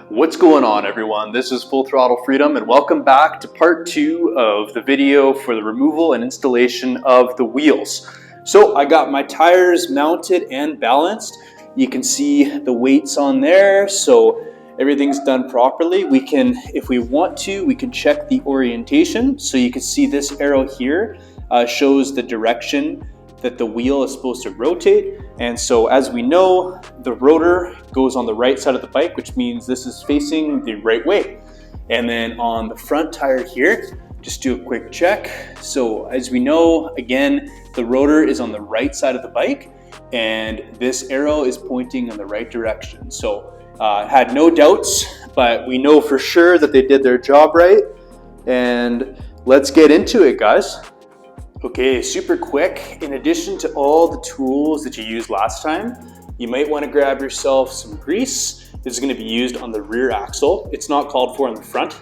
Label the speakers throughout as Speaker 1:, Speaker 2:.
Speaker 1: What's going on, everyone? This is Full Throttle Freedom, and welcome back to part 2 of the video for the removal and installation of the wheels. So I got my tires mounted and balanced. You can see the weights on there, so everything's done properly. We can, if we want to, we can check the orientation. So you can see this arrow here shows the direction that the wheel is supposed to rotate. And so as we know, the rotor goes on the right side of the bike, which means this is facing the right way. And then on the front tire here, just do a quick check. So as we know, again, the rotor is on the right side of the bike and this arrow is pointing in the right direction. So had no doubts, but we know for sure that they did their job right. And let's get into it, guys. Okay, super quick. In addition to all the tools that you used last time, you might want to grab yourself some grease. This is going to be used on the rear axle. It's not called for on the front.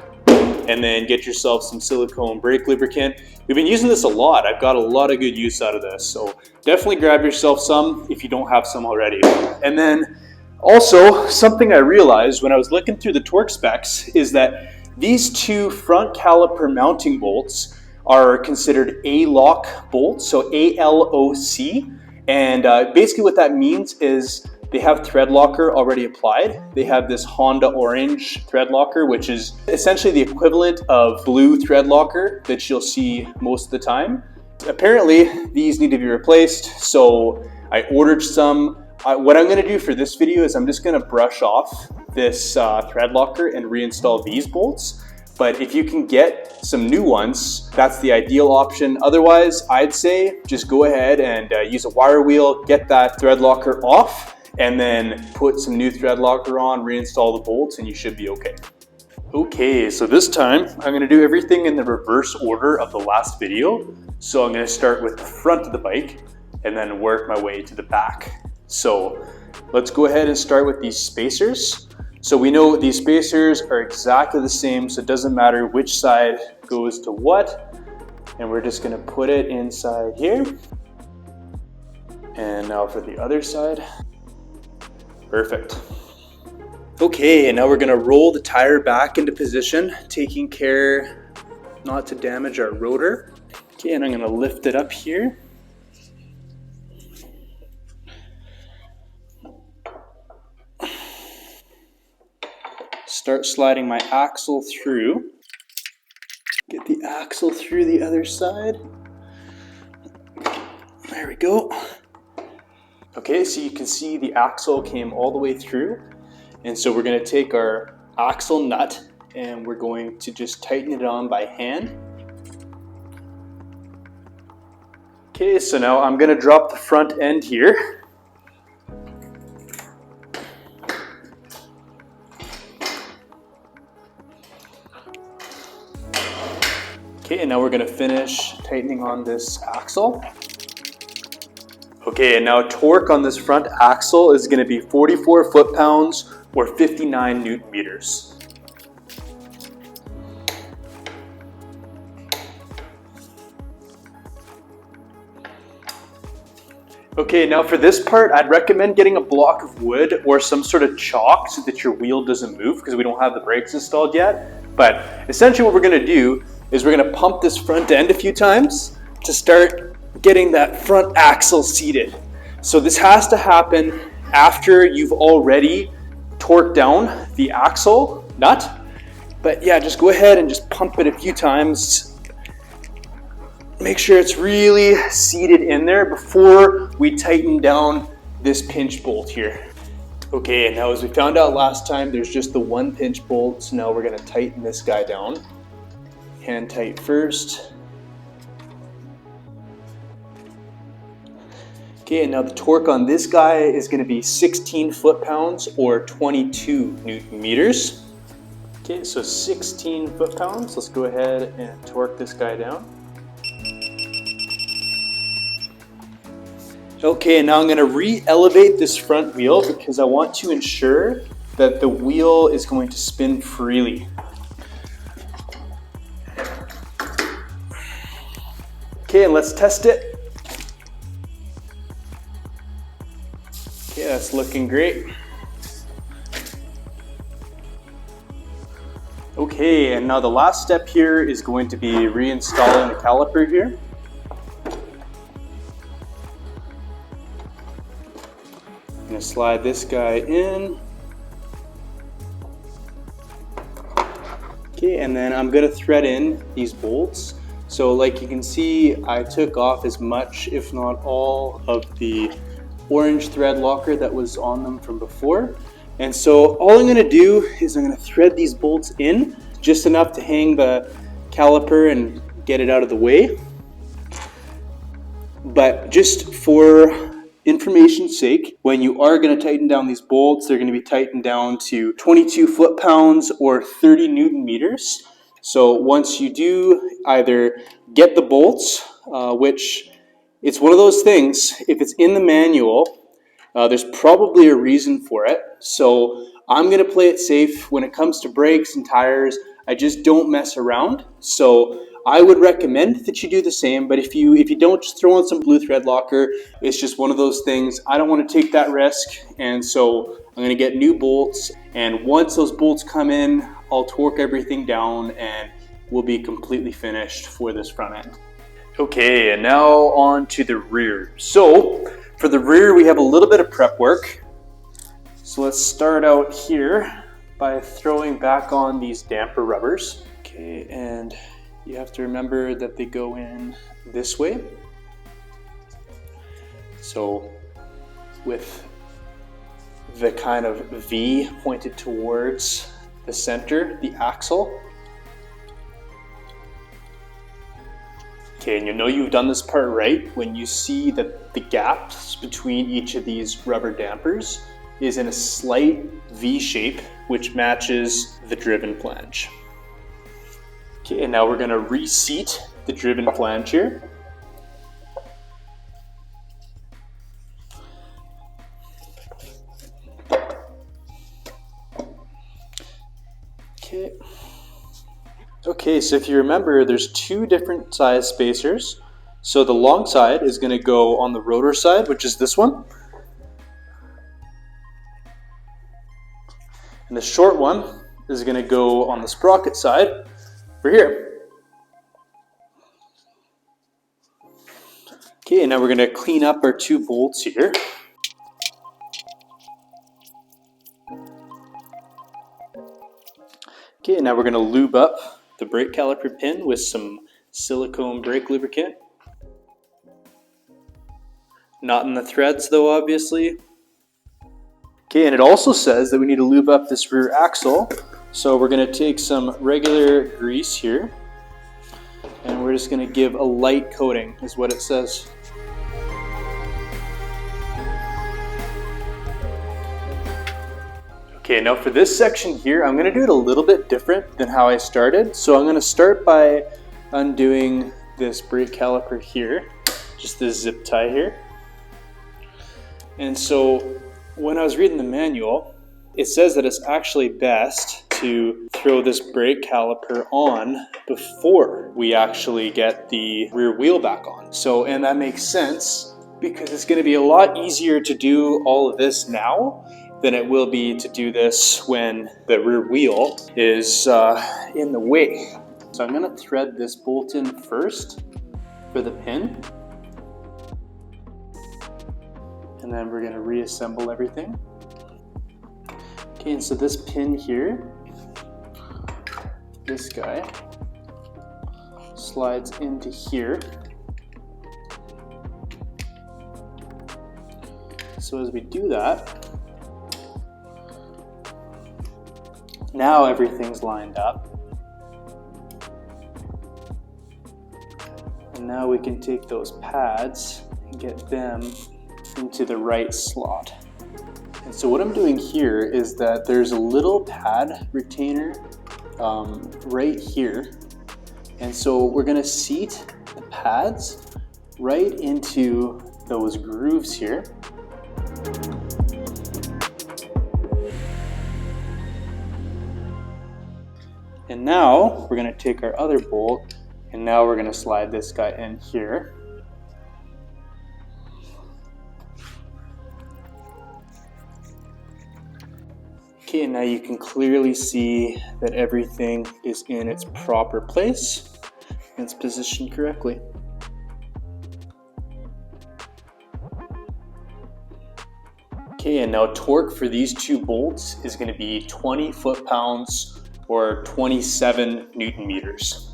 Speaker 1: And then get yourself some silicone brake lubricant. We've been using this a lot. I've got a lot of good use out of this. So definitely grab yourself some if you don't have some already. And then also, something I realized when I was looking through the torque specs is that these two front caliper mounting bolts are considered ALOC bolts, so ALOC. And basically what that means is they have thread locker already applied. They have this Honda orange thread locker, which is essentially the equivalent of blue thread locker that you'll see most of the time. Apparently, these need to be replaced, so I ordered some. What I'm going to do for this video is I'm just going to brush off this thread locker and reinstall these bolts. But if you can get some new ones, that's the ideal option. Otherwise, I'd say just go ahead and use a wire wheel, get that thread locker off, and then put some new thread locker on, reinstall the bolts, and you should be okay. Okay, so this time I'm going to do everything in the reverse order of the last video. So I'm going to start with the front of the bike and then work my way to the back. So let's go ahead and start with these spacers. So we know these spacers are exactly the same, so it doesn't matter which side goes to what. And we're just gonna put it inside here. And now for the other side. Perfect. Okay, and now we're gonna roll the tire back into position, taking care not to damage our rotor. Okay, and I'm gonna lift it up here. Start sliding my axle through. Get the axle through the other side. There we go. Okay, so you can see the axle came all the way through. And so we're going to take our axle nut and we're going to just tighten it on by hand. Okay, so now I'm going to drop the front end here. Okay, and now we're gonna finish tightening on this axle. Okay, and now torque on this front axle is gonna be 44 foot-pounds or 59 newton meters. Okay, now for this part, I'd recommend getting a block of wood or some sort of chalk so that your wheel doesn't move because we don't have the brakes installed yet. But essentially what we're gonna do is we're going to pump this front end a few times to start getting that front axle seated. So this has to happen after you've already torqued down the axle nut. But yeah, just go ahead and just pump it a few times. Make sure it's really seated in there before we tighten down this pinch bolt here. Okay, and now as we found out last time, there's just the one pinch bolt. So now we're going to tighten this guy down. Hand tight first. Okay, and now the torque on this guy is going to be 16 foot-pounds or 22 newton meters. Okay, so 16 foot-pounds. Let's go ahead and torque this guy down. Okay, and now I'm going to re-elevate this front wheel because I want to ensure that the wheel is going to spin freely. Okay, and let's test it. Okay, that's looking great. Okay, and now the last step here is going to be reinstalling the caliper here. I'm going to slide this guy in. Okay, and then I'm going to thread in these bolts. So like you can see, I took off as much, if not all, of the orange thread locker that was on them from before. And so all I'm going to do is I'm going to thread these bolts in just enough to hang the caliper and get it out of the way. But just for information's sake, when you are going to tighten down these bolts, they're going to be tightened down to 22 foot-pounds or 30 Newton meters. So once you do either get the bolts, which it's one of those things, if it's in the manual, there's probably a reason for it. So I'm going to play it safe when it comes to brakes and tires. I just don't mess around. So I would recommend that you do the same, but if you don't, just throw on some blue thread locker. It's just one of those things. I don't want to take that risk, and so I'm going to get new bolts, and once those bolts come in, I'll torque everything down and we'll be completely finished for this front end. Okay, and now on to the rear. So for the rear, we have a little bit of prep work. So let's start out here by throwing back on these damper rubbers. Okay, and you have to remember that they go in this way. So with the kind of V pointed towards the center, the axle. Okay, and you know you've done this part right when you see that the gaps between each of these rubber dampers is in a slight V shape, which matches the driven flange. Okay, and now we're going to reseat the driven flange here. Okay, so if you remember, there's two different size spacers. So the long side is going to go on the rotor side, which is this one. And the short one is going to go on the sprocket side over here. Okay, and now we're going to clean up our two bolts here. Okay, now we're going to lube up the brake caliper pin with some silicone brake lubricant. Not in the threads though, obviously. Okay, and it also says that we need to lube up this rear axle. So we're going to take some regular grease here, and we're just going to give a light coating, is what it says. Okay, now for this section here, I'm going to do it a little bit different than how I started. So I'm going to start by undoing this brake caliper here, just this zip tie here. And so when I was reading the manual, it says that it's actually best to throw this brake caliper on before we actually get the rear wheel back on. So, and that makes sense because it's going to be a lot easier to do all of this now than it will be to do this when the rear wheel is in the way. So I'm going to thread this bolt in first for the pin, and then we're going to reassemble everything. Okay, and so this pin here, this guy, slides into here. So as we do that, now everything's lined up. And now we can take those pads and get them into the right slot. And so what I'm doing here is that there's a little pad retainer right here. And so we're going to seat the pads right into those grooves here. And now we're going to take our other bolt, and now we're going to slide this guy in here. Okay, Okay, and now you can clearly see that everything is in its proper place and it's positioned correctly. Okay, and now torque for these two bolts is going to be 20 foot-pounds or 27 Newton meters.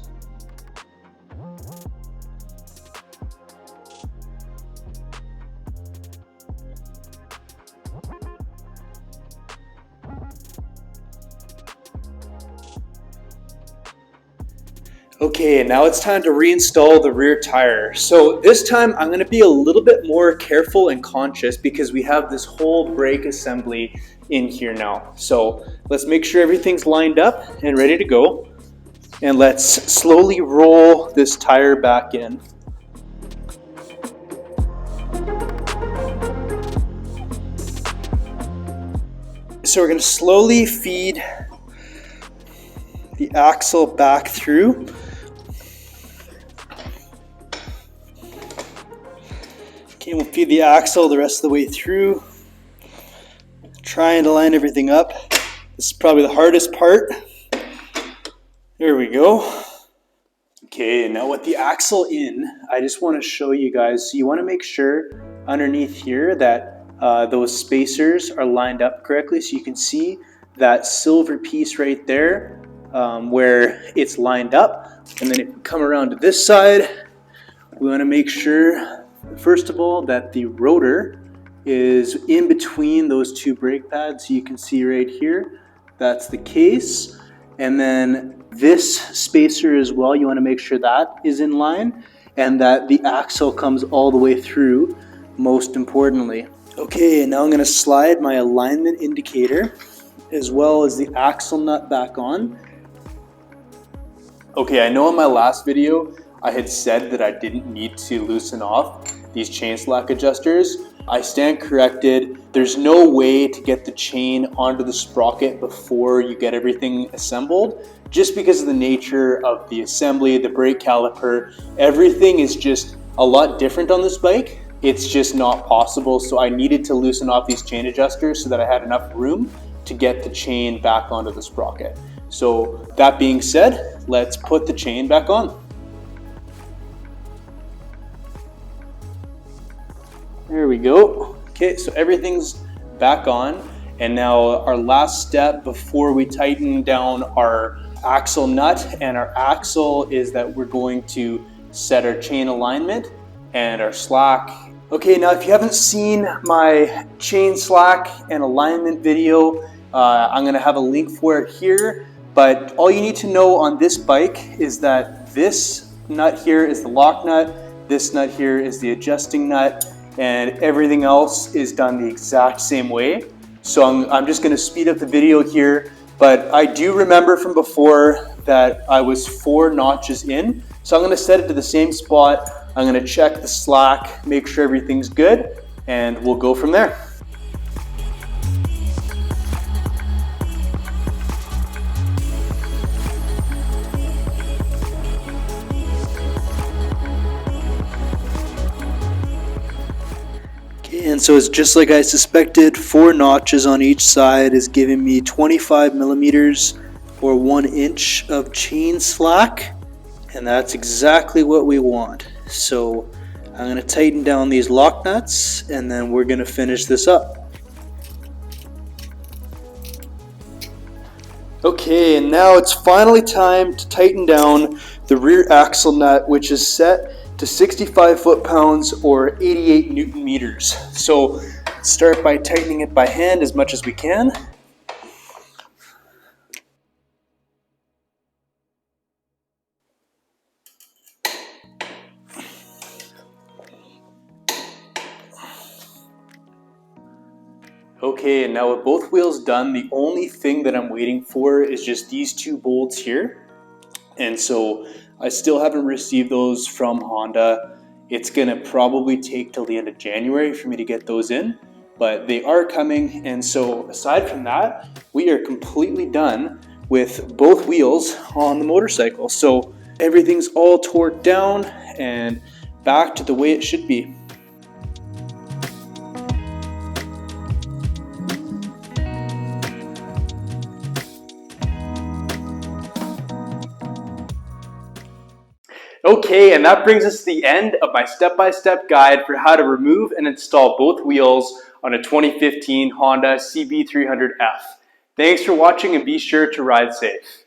Speaker 1: Okay, and now it's time to reinstall the rear tire. So this time I'm going to be a little bit more careful and conscious because we have this whole brake assembly in here now. So let's make sure everything's lined up and ready to go. And let's slowly roll this tire back in. So we're going to slowly feed the axle back through. Okay, we'll feed the axle the rest of the way through, trying to line everything up. This is probably the hardest part. There we go. Okay, and now with the axle in, I just want to show you guys. So you want to make sure underneath here that those spacers are lined up correctly. So you can see that silver piece right there where it's lined up. And then if we come around to this side, we want to make sure, first of all, that the rotor is in between those two brake pads. So you can see right here, that's the case. And then this spacer as well, you want to make sure that is in line and that the axle comes all the way through, most importantly. Okay, and now I'm going to slide my alignment indicator as well as the axle nut back on. Okay, I know in my last video I had said that I didn't need to loosen off these chain slack adjusters. I stand corrected. There's no way to get the chain onto the sprocket before you get everything assembled, just because of the nature of the assembly, the brake caliper. Everything is just a lot different on this bike. It's just not possible. So I needed to loosen off these chain adjusters so that I had enough room to get the chain back onto the sprocket. So that being said, let's put the chain back on. There we go. Okay, so everything's back on. And now our last step before we tighten down our axle nut and our axle is that we're going to set our chain alignment and our slack. Okay, now if you haven't seen my chain slack and alignment video, I'm gonna have a link for it here. But all you need to know on this bike is that this nut here is the lock nut, this nut here is the adjusting nut, and everything else is done the exact same way. So I'm just going to speed up the video here, but I do remember from before that I was 4 notches in. So I'm going to set it to the same spot. I'm going to check the slack, make sure everything's good, and we'll go from there. And so it's just like I suspected, 4 notches on each side is giving me 25 millimeters or 1 inch of chain slack. And that's exactly what we want. So I'm going to tighten down these lock nuts and then we're going to finish this up. Okay, and now it's finally time to tighten down the rear axle nut, which is set to 65 foot-pounds or 88 Newton meters. So start by tightening it by hand as much as we can. Okay, and now with both wheels done, the only thing that I'm waiting for is just these 2 bolts here. And so I still haven't received those from Honda. It's gonna probably take till the end of January for me to get those in, but they are coming. And so aside from that, we are completely done with both wheels on the motorcycle. So everything's all torqued down and back to the way it should be. Okay, and that brings us to the end of my step-by-step guide for how to remove and install both wheels on a 2015 Honda CB300F. Thanks for watching and be sure to ride safe.